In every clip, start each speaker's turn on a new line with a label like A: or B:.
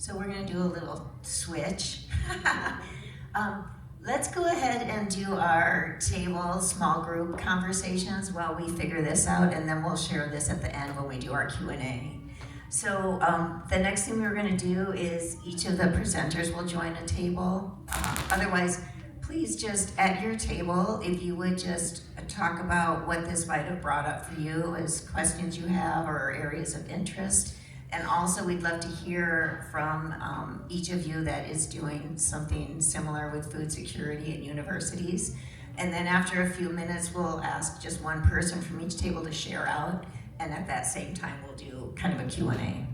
A: So we're gonna do a little switch. Let's go ahead and do our table small group conversations while we figure this out, and then we'll share this at the end when we do our Q&A. So the next thing we're gonna do is each of the presenters will join a table. Otherwise, please just at your table, if you would just talk about what this might have brought up for you as questions you have or areas of interest. And also we'd love to hear from each of you that is doing something similar with food security at universities. And then after a few minutes, we'll ask just one person from each table to share out. And at that same time, we'll do kind of a Q&A.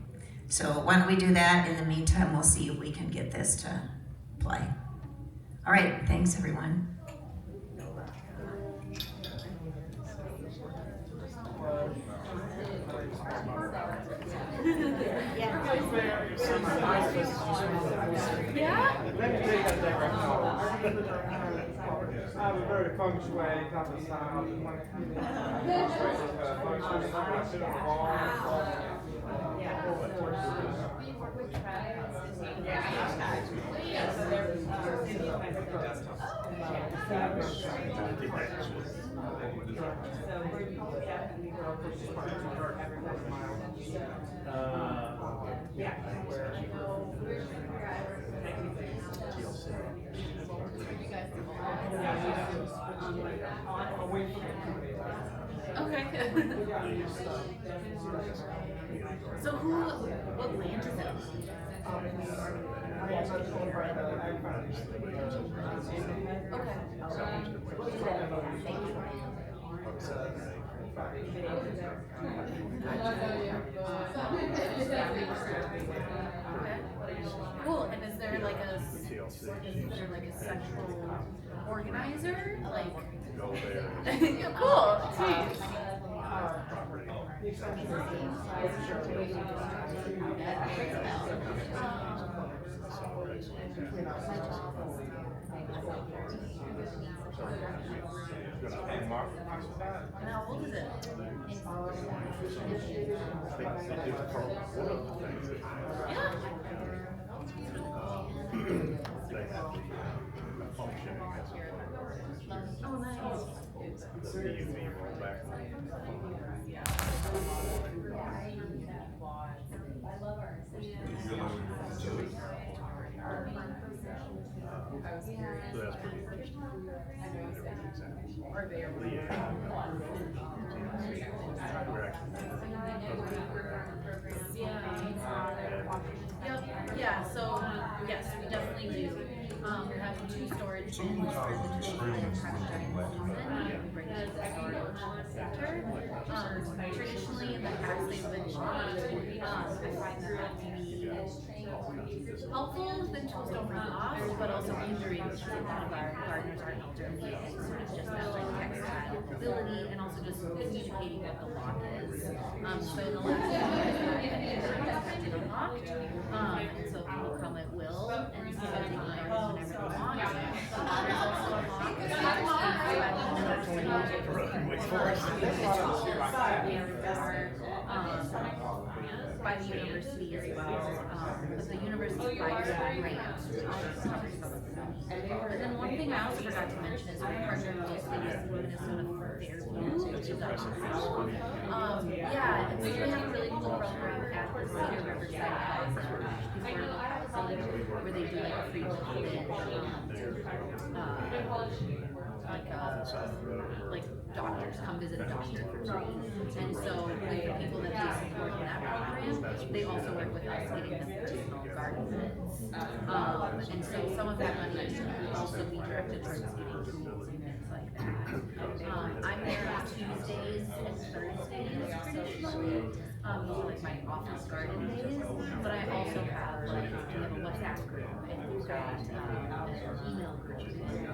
A: So why don't we do that? In the meantime, we'll see if we can get this to play. All right, thanks everyone.
B: I have a very feng shui type of style.
C: Okay. So what land is it? Cool. And is there like a central organizer? Like cool. Jeez. And how old is it? Yeah. Oh, nice. I love our Yeah, so yes, we definitely do. We have 2 storage bins for the children bring to the storage center. Traditionally in the past they've been cheap. I find that to be helpful when tools don't run off, but also injuries because a lot of our gardeners are elderly and sort of just that like extra mobility and also just communicating what the lock is. So in the last few years I've been unlocked. And so people come at will and so they can learn whenever they want. There's also a lock by the university as well. But the university provides a grant. But then one thing I also forgot to mention is we partner closely with Minnesota Fairview, which is yeah, and so we have a really cool program at the Cedar Riverside House where they do like a free like doctors come visit a doctor for free. And so like the people that they support in that program, they also work with us getting them additional garden beds. And so some of that money will also be directed towards getting tools and things like that. I'm there on Tuesdays and Thursdays traditionally. Those are like my office garden days. But I also have like we have a WhatsApp group and we've got an email group and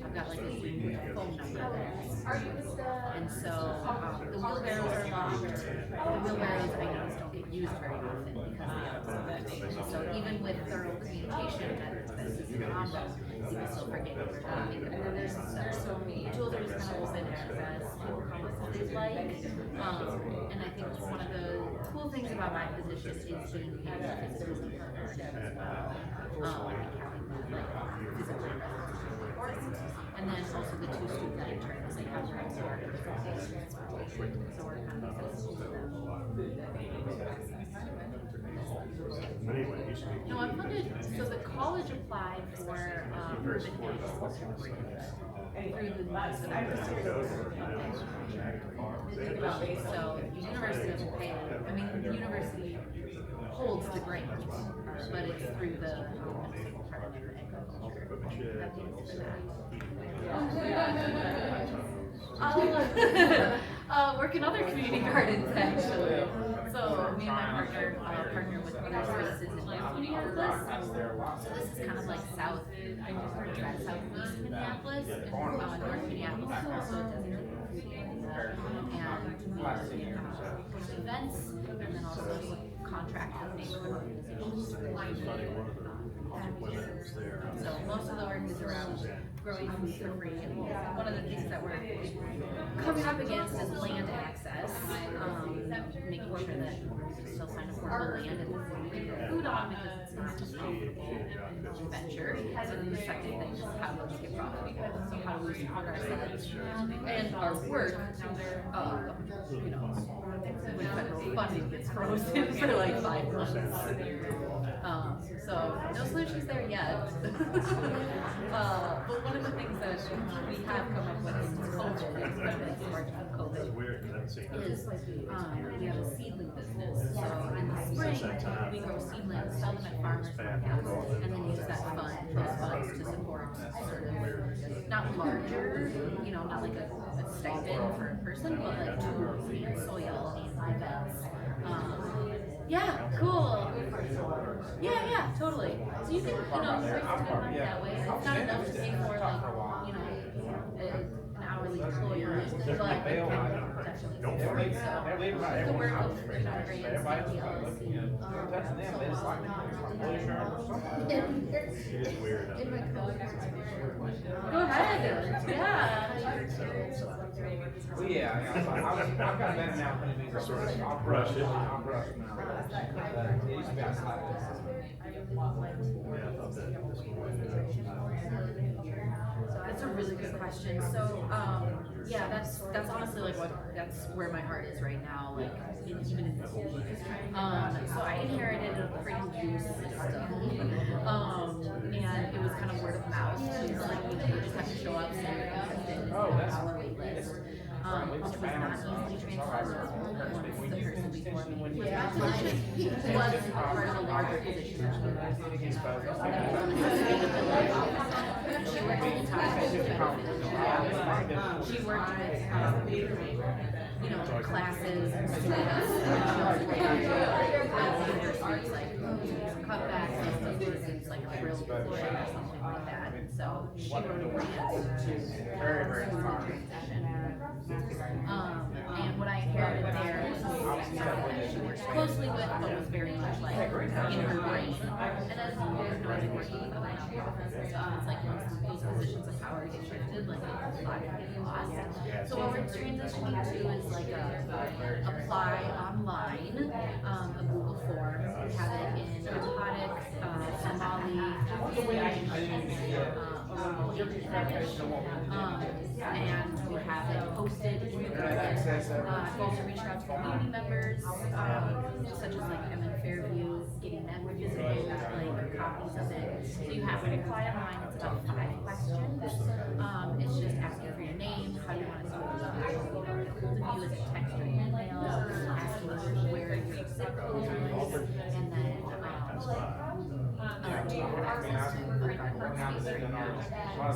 C: I've got like a Zoom phone number there. And so the wheelbarrows are locked. The wheelbarrows I notice don't get used very often because they have so even with thorough communication, that this is a combo. people still forget what we're talking about.
D: And then there's so many.
C: Tools are just kind of open access, people come with what they like. And I think one of the cool things about my position is being paid to physically work as well. Like having that like physical presence. And then also the 2 student interns, they have their own sort of transportation. So we're kind of accessible to them. No, I'm funded. So the college applied for urban ed through the so the university doesn't pay. I mean, the university holds the grant, but it's through the Department of Agriculture. That pays for that. Work in other community gardens actually. So me and my partner partner with other services in North Minneapolis. So this is kind of like southeast Minneapolis, and North Minneapolis is also a designated food area, and we host events, and then also contract with neighborhood organizations. So most of the work is around growing food for free. And one of the things that we're coming up against is land access, making sure that we still find affordable land and food on because it's not just a profitable venture. So then the second thing is how do we get profitable? So how do we support ourselves and our work, when federal funding gets frozen for like 5 months. So no solutions there yet. But one of the things that we have come up with since COVID, is we have a seedling business. So in the spring, we grow seedlings, sell them at farmers markets, and then use those funds to support sort of not larger, not like a stipend for a person, but like tools and soil and events. Yeah, cool. Yeah, totally. So you can, raise some money that way. It's not enough to pay for an hourly employer, but it can definitely support. So the work of, grants, ideals. In my go ahead. Yeah.
B: Well, yeah, I've got that now. I'll brush it. I'll brush it now. It used to be outside.
C: That's a really good question. So, yeah, that's honestly like that's where my heart is right now. Like even in this week. So I inherited a pretty loose system, and it was kind of word of mouth. It was like you just have to show up, say you're interested, on the wait list. Which was not easily transferable once the person before me was part of a larger position. She worked in she worked with classes and students, it's like cutbacks, it's like a real employee or something like that. So she wrote a grant to
B: Very smart.
C: transition. And what I inherited there was she works closely with, but was very much like in her brain. And as you know, I've been working with other nonprofits and stuff, it's like once those positions of power get shifted, like a lot can get lost. So what we're transitioning to is like a apply online, a Google form. We have it in Aquatic, Somali, and we have it posted in the garden. I've also reached out to community members, such as like Emmett Fairview, getting them visible, like copies of it. So you have to apply online. It's about 5 questions. It's just asking for your name, how you want it to get a hold of you, is it text or email, asking where your zip code is, and then do you have access to a garden space right now?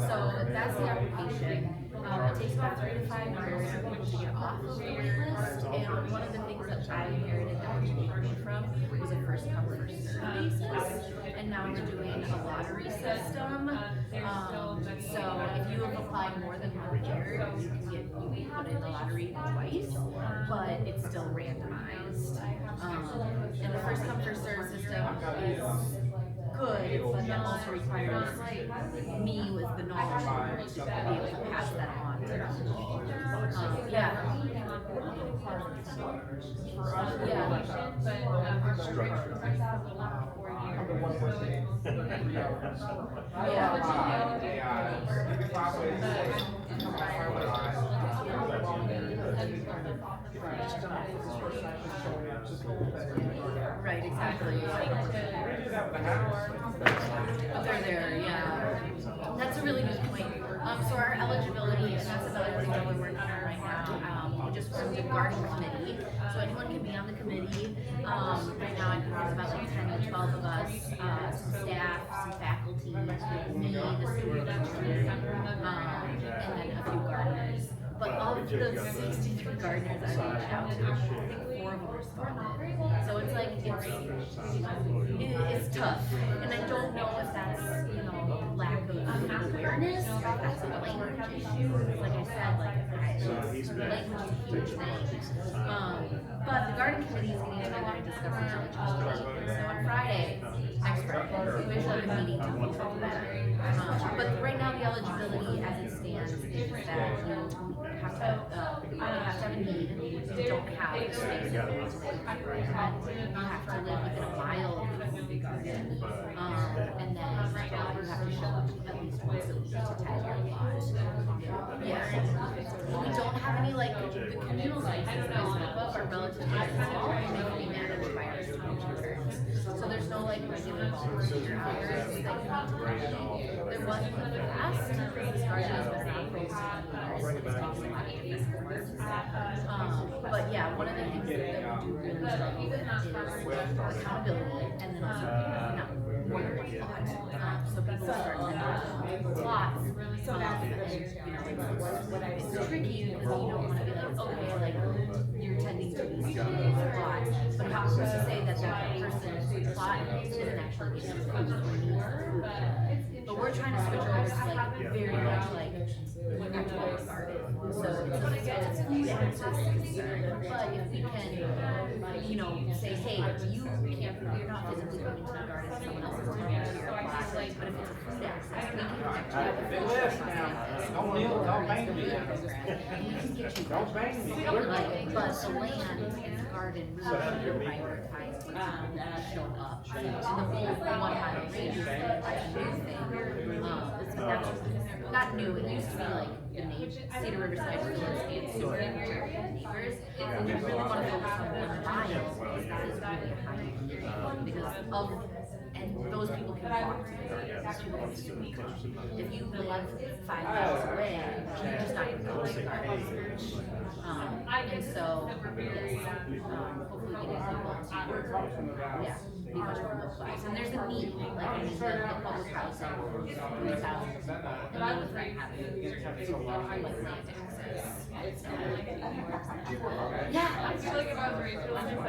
C: So that's the application. It takes about 3 to 5 years for people to get off of the wait list, and one of the things that I inherited that we learned from was a first come first served basis, and now we're doing a lottery system. So if you have applied more than 1 year, you can be put in the lottery twice, but it's still randomized. And the first come first served system is could, but that also requires me with the knowledge to be able to pass that on to them. Yeah. Right, exactly. But they're there, yeah. That's a really good point. So our eligibility, and that's another thing that we're working on right now. We just formed a garden committee, so anyone can be on the committee. Right now, I think there's about like 10 to 12 of us, some staff, some faculty, me, the student teacher, and then a few gardeners. But of the 63 gardeners I reached out to, I think 4 of them responded. So it's like, it's tough. And I don't know if that's, lack of awareness, or if that's a language issue. Like I said, language is a huge thing. But the garden committee is getting together and discussing legislation. So on Friday, next Friday, we should have a meeting to look over that. But right now, the eligibility as it stands is that you have to have a need, you don't have the space in the residence, you have to live within a mile of the community garden, and then you have to show up at least once a week to tend your lawn. Yeah. We don't have any, the communal spaces that we spoke of are relatively small, and they can be managed by our student interns. So there's no regular volunteer hours. There was in the past, this garden has been around for over 10 years. But yeah, one of the things that we do really well is accountability, and then also not more plot. So people start sending plots, and it's tricky because you don't want to be like, okay, you're tending to these plots, but how to say that that person's plot isn't actually getting food. But we're trying to switch over to very much virtual garden. So it's a food access concern. But if we can, say, hey, you're not physically coming to the garden, someone else is coming to your plot. But if it's a food access, we can actually have a
B: Big
C: food
B: list
C: access
B: now.
C: campus.
B: Don't bang me.
C: And we can get you
B: Don't bang me.
C: but the land and the garden really prioritize people show up. And the whole 1 mile radius is a new thing. That's not new. It used to be the Cedar Riverside Village and Sewer neighbors. And we really want to focus on 1 mile because that is really high. Because and those people can walk to the garden. Those people can swim. If you live 5 miles away, you're just not going to go to the garden. And so, yes, hopefully we get people to, be much more localized. And there's a need, the public housing, 3,000 people, and none of them have land access. Yeah.
D: I feel like if I was Rachel, I'm just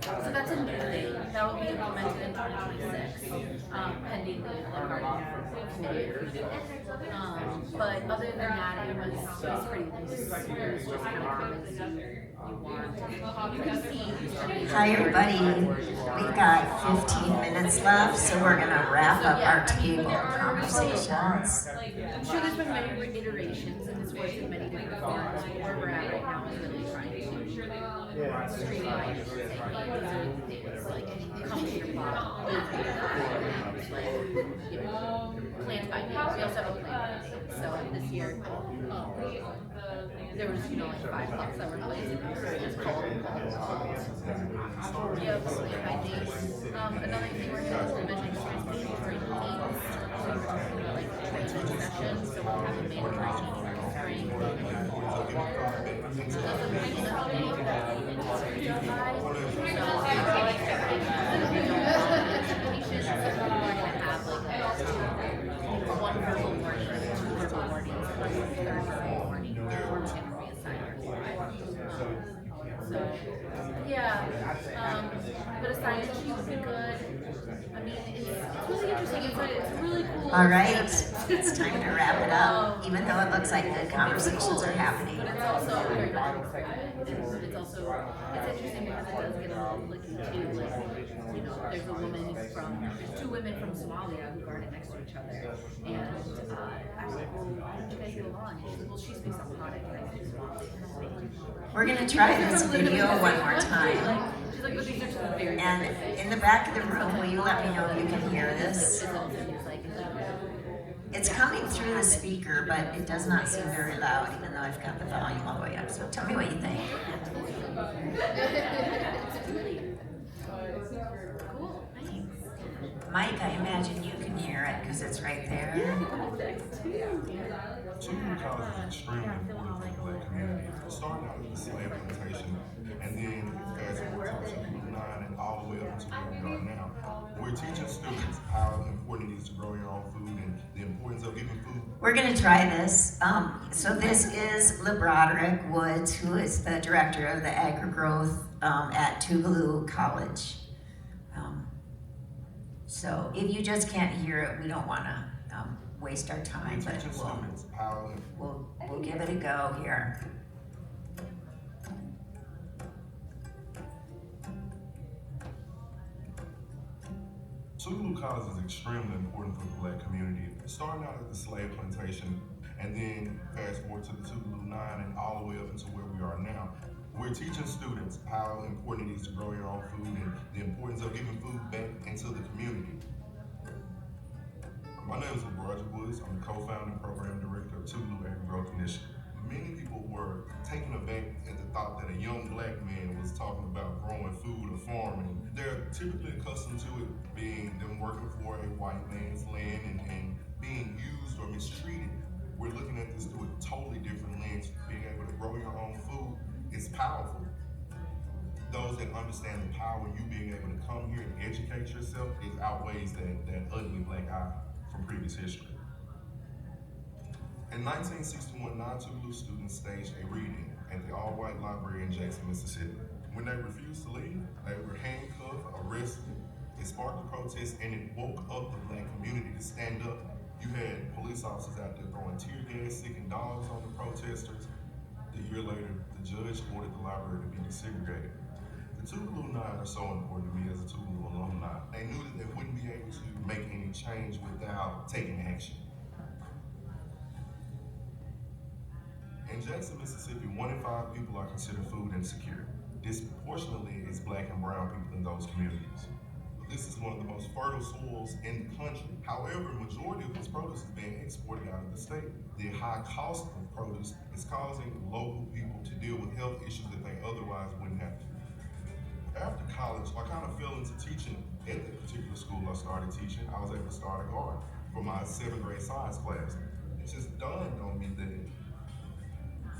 C: So that's a new thing that will be implemented in 2026, pending the garden committee. But other than that, it was pretty loose. It was just kind of come and see you want. You can see.
A: Hi everybody, we've got 15 minutes left, so we're gonna wrap up our table conversations.
C: I'm sure there's been many iterations and it's worked in many different forms. Where we're at right now is really trying to streamline and say, hey, these are the things, come to your plot, plant by name. We also have a plant by name. So this year, there was, 5 plots that were placed. It's called. Yep, plant by name. Another thing we're doing is revision transportation training teams. So we're talking about training sessions. So we'll have a mandatory training in the spring. So that's a really enough thing that we need to certify. So we don't want patients, so we're going to have one verbal warning, 2 verbal warnings, and 1 third verbal warning before we can reassign our squad. So, but a science sheet would be good. I mean, it's really interesting. It's really cool.
A: All right, It's time to wrap it up, even though it looks like good conversations are happening.
C: But it's also very much it's also interesting because it does get a little clicky too. Like, you know, there's two women from Somalia who garden next to each other, and I was like, well, why don't you guys get along? And she's like, well, she speaks Amharic and I speak Somali. And I was like,
A: We're gonna try this video one more time.
C: she's like, but these are two very
A: And
C: different things.
A: in the back of the room, will you let me know if you can hear this? It's coming through the speaker, but it does not seem very loud, even though I've got the volume all the way up. So tell me what you think.
C: Cool, thanks.
A: Mike, I imagine you can hear it because it's right there.
D: Tougaloo College is extremely important for the Black community. Starting out with the slave plantation, and then fast forward to Tougaloo-9 and all the way up to where we are now. We're teaching students how important it is to grow your own food and the importance of giving food.
A: We're going to try this. So this is LeBroderick Woods, who is the director of the agri-growth at Tougaloo College. So if you just can't hear it, we don't want to waste our time,
D: We're
A: but
D: teaching students how
A: we'll give it a go here.
D: Tougaloo College is extremely important for the Black community. Starting out at the slave plantation, and then fast forward to the Tougaloo-9 and all the way up into where we are now. We're teaching students how important it is to grow your own food and the importance of giving food back into the community. My name is LeBroderick. I'm the co-founder and program director of Tougaloo Agri-Growth Initiative. Many people were taken aback at the thought that a young Black man was talking about growing food or farming. They're typically accustomed to it being them working for a white man's land and being used or mistreated. We're looking at this through a totally different lens. Being able to grow your own food is powerful. Those that understand the power of you being able to come here and educate yourself, it outweighs that ugly black eye from previous history. In 1961, 9 Tougaloo students staged a reading at the all-white library in Jackson, Mississippi. When they refused to leave, they were handcuffed, arrested. It sparked a protest and it woke up the Black community to stand up. You had police officers out there throwing tear gas, sticking dogs on the protesters. A year later, the judge ordered the library to be desegregated. The Tougaloo-9 are so important to me as a Tougaloo alumni. They knew that they wouldn't be able to make any change without taking action. In Jackson, Mississippi, 1 in 5 people are considered food insecure. Disproportionately is Black and brown people in those communities. This is one of the most fertile soils in the country. However, a majority of this produce is being exported out of the state. The high cost of produce is causing local people to deal with health issues that they otherwise wouldn't have to. After college, I kind of fell into teaching at that particular school I started teaching. I was able to start a garden for my 7th grade science class. It just dawned on me that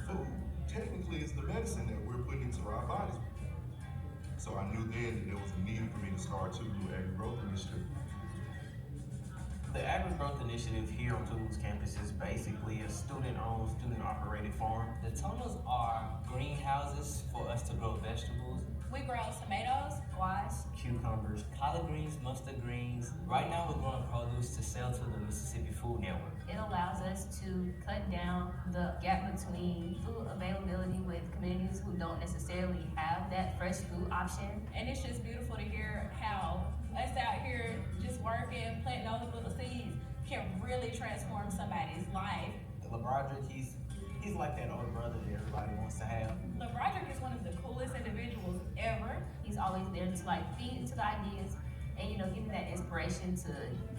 D: food technically is the medicine that we're putting into our bodies. So I knew then that there was a need for me to start Tougaloo Agri-Growth Initiative.
E: The Agri-Growth Initiative here on Tougaloo's campus is basically a student-owned, student-operated farm. The tunnels are greenhouses for us to grow vegetables.
F: We grow tomatoes, squash,
E: Cucumbers, collard greens, mustard greens. Right now we're growing produce to sell to the Mississippi Food Network.
F: It allows us to cut down the gap between food availability with communities who don't necessarily have that fresh food option. And it's just beautiful to hear how us out here just working, planting those little seeds can really transform somebody's life.
E: LeBroderick, he's like that older brother that everybody wants to have.
F: LeBroderick is one of the coolest individuals ever. He's always there to feed into the ideas and give me that inspiration to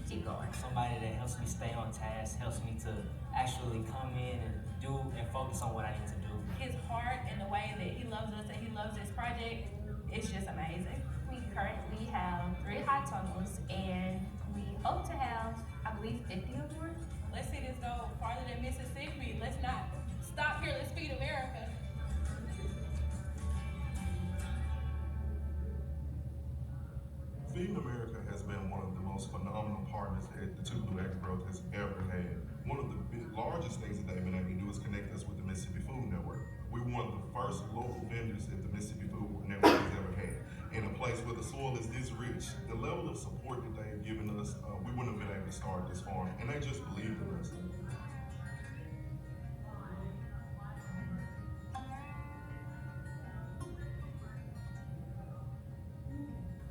F: keep going.
E: Somebody that helps me stay on task, helps me to actually come in and do and focus on what I need to do.
F: His heart and the way that he loves us and he loves this project, it's just amazing. We currently have 3 hot tunnels and we hope to have, I believe, 50 or more. Let's see this go farther than Mississippi. Let's not stop here, let's feed America.
D: Feeding America has been one of the most phenomenal partners that the Tougaloo Agri-Growth has ever had. One of the largest things that they've been able to do is connect us with the Mississippi Food Network. We're one of the first local vendors that the Mississippi Food Network has ever had. in a place where the soil is this rich, the level of support that they've given us, we wouldn't have been able to start this farm, and they just believed in us.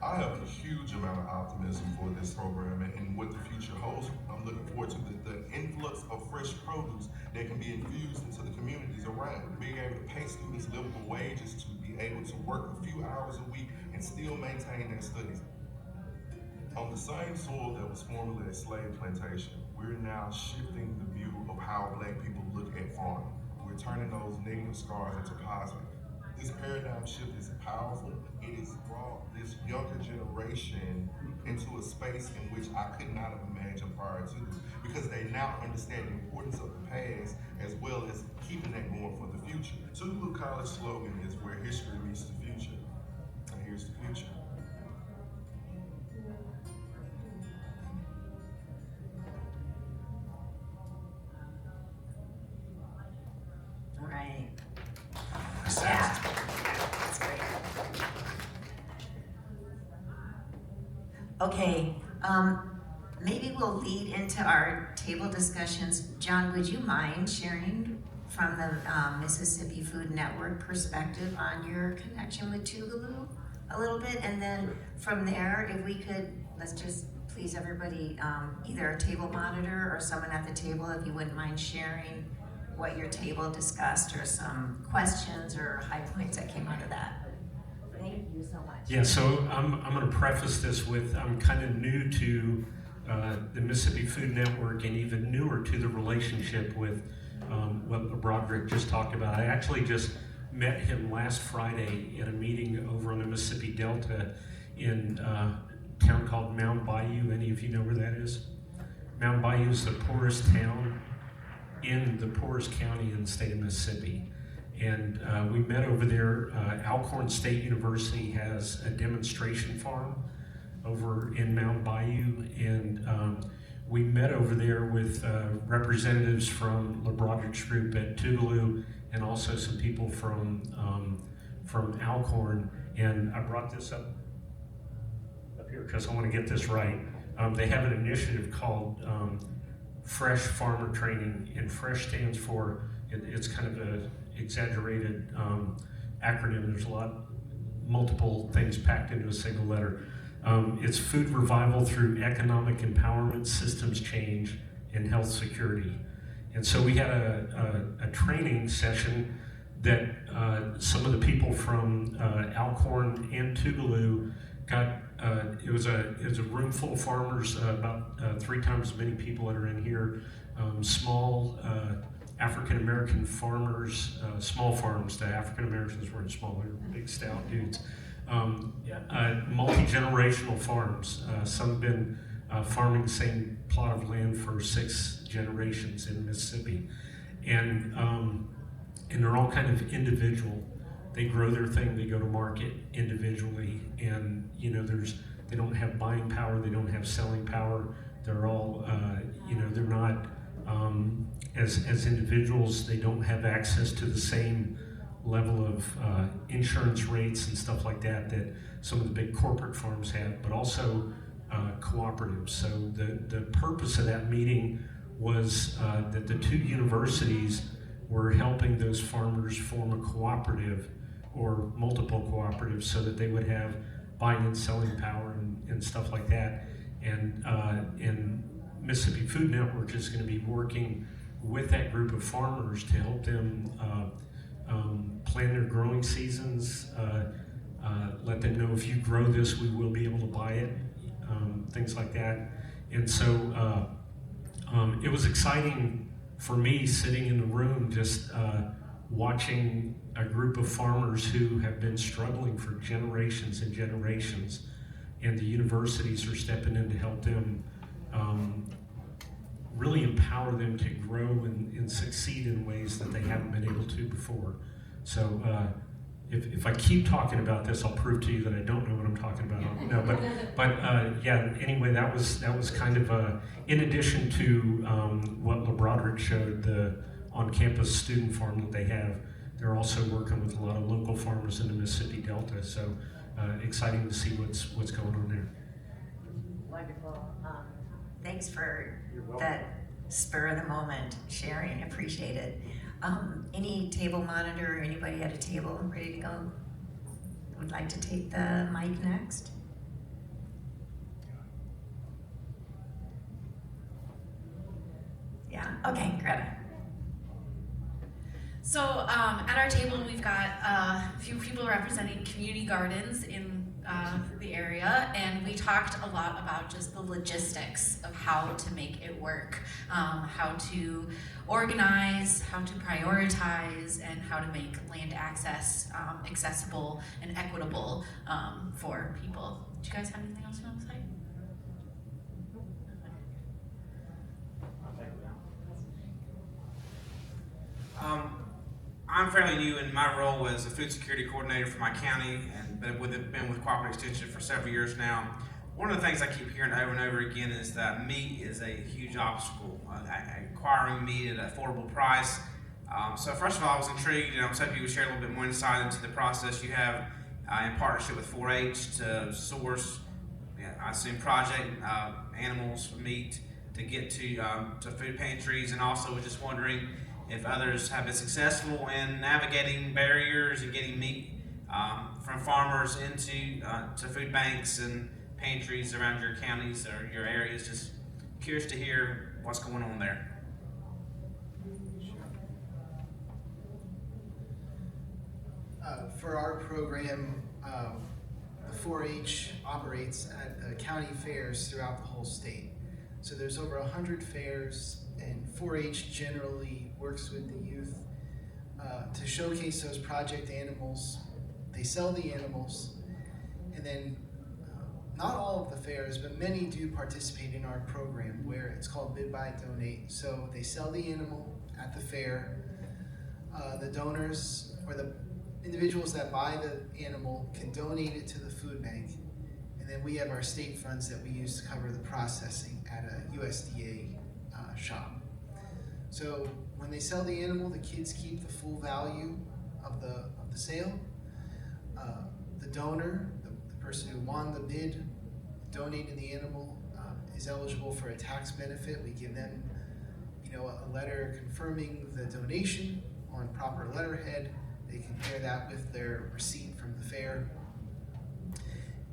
D: I have a huge amount of optimism for this program and what the future holds. I'm looking forward to the influx of fresh produce that can be infused into the communities around. Being able to pay students livable wages, to be able to work a few hours a week and still maintain their studies. On the same soil that was formerly a slave plantation, we're now shifting the view of how Black people look at farming. We're turning those negative scars into positive. This paradigm shift is powerful. It has brought this younger generation into a space in which I could not have imagined prior to this, because they now understand the importance of the past as well as keeping that going for the future. Tougaloo College slogan is where history meets the future. And here's the future.
A: Right. Yeah. That's great. Okay, maybe we'll lead into our table discussions. John, would you mind sharing from the Mississippi Food Network perspective on your connection with Tougaloo a little bit? And then from there, if we could, let's just please everybody, either a table monitor or someone at the table, if you wouldn't mind sharing what your table discussed or some questions or high points that came out of that. Thank you so much.
G: Yeah, so I'm going to preface this with I'm kind of new to the Mississippi Food Network and even newer to the relationship with what LeBroderick just talked about. I actually just met him last Friday at a meeting over on the Mississippi Delta in a town called Mound Bayou. Any of you know where that is? Mound Bayou is the poorest town in the poorest county in the state of Mississippi. And we met over there. Alcorn State University has a demonstration farm over in Mound Bayou, and we met over there with representatives from LeBroderick's group at Tougaloo and also some people from Alcorn. And I brought this up here because I want to get this right. They have an initiative called Fresh Farmer Training, and FRESH stands for, it's kind of a exaggerated acronym. There's multiple things packed into a single letter. It's food revival through economic empowerment, systems change, and health security. And so we had a training session that some of the people from Alcorn and Tougaloo got. It was a room full of farmers, about 3 times as many people that are in here, small African American farmers, small farms. The African Americans weren't small; they were big, stout dudes. Multi-generational farms. Some have been farming the same plot of land for 6 generations in Mississippi, and they're all kind of individual. They grow their thing, they go to market individually, and they don't have buying power, they don't have selling power. They're all, they're not, as individuals, they don't have access to the same level of insurance rates and stuff like that some of the big corporate farms have, but also cooperatives. So the purpose of that meeting was that the 2 universities were helping those farmers form a cooperative or multiple cooperatives so that they would have buying and selling power and stuff like that. And Mississippi Food Network is going to be working with that group of farmers to help them plan their growing seasons, let them know if you grow this, we will be able to buy it, things like that. And so it was exciting for me sitting in the room just watching a group of farmers who have been struggling for generations and generations, and the universities are stepping in to help them really empower them to grow and succeed in ways that they haven't been able to before. So if I keep talking about this, I'll prove to you that I don't know what I'm talking about. No, but yeah. Anyway, that was kind of in addition to what LeBroderick showed, the on-campus student farm that they have. They're also working with a lot of local farmers in the Mississippi Delta. So exciting to see what's going on there.
A: Wonderful. Thanks for that spur of the moment sharing. Appreciate it. Any table monitor, anybody at a table ready to go? Would like to take the mic next? Yeah, okay, Greta.
H: So at our table, we've got a few people representing community gardens in the area, and we talked a lot about just the logistics of how to make it work, how to organize, how to prioritize, and how to make land access accessible and equitable for people. Do you guys have anything else you want to say?
B: I'm fairly new, and my role as a food security coordinator for my county, and been with Cooperative Extension for several years now. One of the things I keep hearing over and over again is that meat is a huge obstacle, acquiring meat at an affordable price. So first of all, I was intrigued, and I was hoping you would share a little bit more insight into the process you have in partnership with 4-H to source, I assume, project animals, meat, to get to food pantries, and also was just wondering if others have been successful in navigating barriers and getting meat from farmers into to food banks and pantries around your counties or your areas. Just curious to hear what's going on there.
I: For our program, the 4-H operates at county fairs throughout the whole state. So there's over 100 fairs, and 4-H generally works with the youth to showcase those project animals. They sell the animals, and then not all of the fairs, but many do participate in our program where it's called Bid Buy Donate. So they sell the animal at the fair. The donors or the individuals that buy the animal can donate it to the food bank, and then we have our state funds that we use to cover the processing at a USDA shop. So when they sell the animal, the kids keep the full value of the sale. The donor, the person who won the bid, donated the animal, is eligible for a tax benefit. We give them, a letter confirming the donation on proper letterhead. They compare that with their receipt from the fair.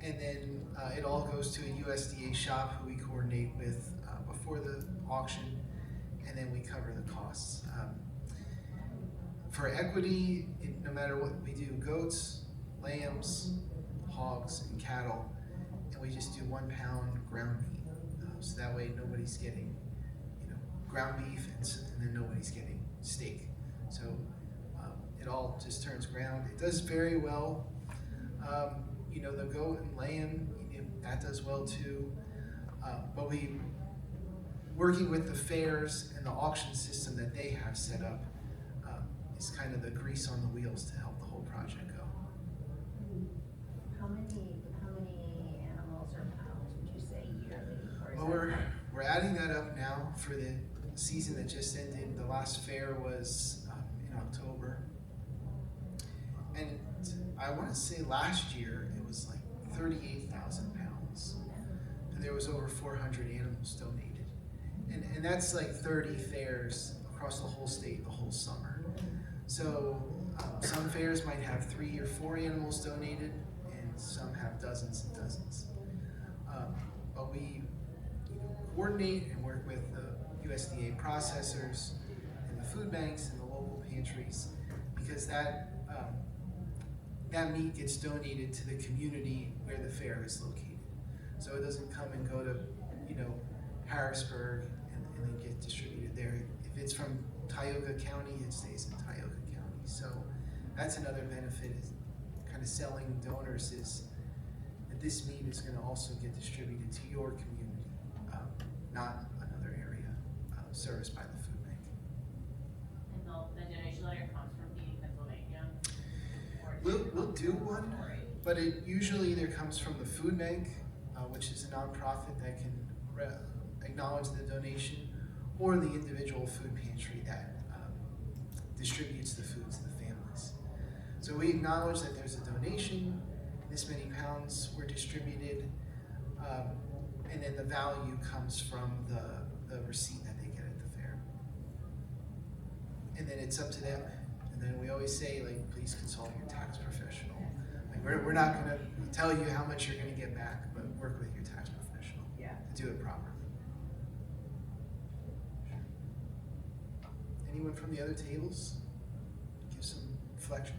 I: And then it all goes to a USDA shop who we coordinate with before the auction, and then we cover the costs. For equity, no matter what we do, goats, lambs, hogs, and cattle, and we just do 1 pound ground meat. So that way nobody's getting, ground beef, and then nobody's getting steak. So it all just turns ground. It does very well. The goat and lamb, that does well too. But working with the fairs and the auction system that they have set up is kind of the grease on the wheels to help the whole project go.
J: How many animals or pounds would you say yearly?
I: Well, we're adding that up now for the season that just ended. The last fair was in October. And I want to say last year it was like 38,000 pounds. And there was over 400 animals donated. And that's like 30 fairs across the whole state the whole summer. So some fairs might have 3 or 4 animals donated, and some have dozens and dozens. But we coordinate and work with the USDA processors and the food banks and the local pantries, because that meat gets donated to the community where the fair is located. So it doesn't come and go to, Harrisburg and then get distributed there. If it's from Tioga County, it stays in Tioga County. So that's another benefit, is kind of selling donors, is that this meat is going to also get distributed to your community, not another area serviced by the food bank.
K: And the donation letter comes from Feeding Pennsylvania?
I: We'll do one, but it usually either comes from the food bank, which is a nonprofit that can acknowledge the donation, or the individual food pantry that distributes the food to the families. So we acknowledge that there's a donation, this many pounds were distributed, and then the value comes from the receipt that they get at the fair. And then it's up to them. And then we always say, like, please consult your tax professional. Like, we're not gonna tell you how much you're gonna get back, but work with your tax professional to do it properly. Anyone from the other tables? Give some reflection.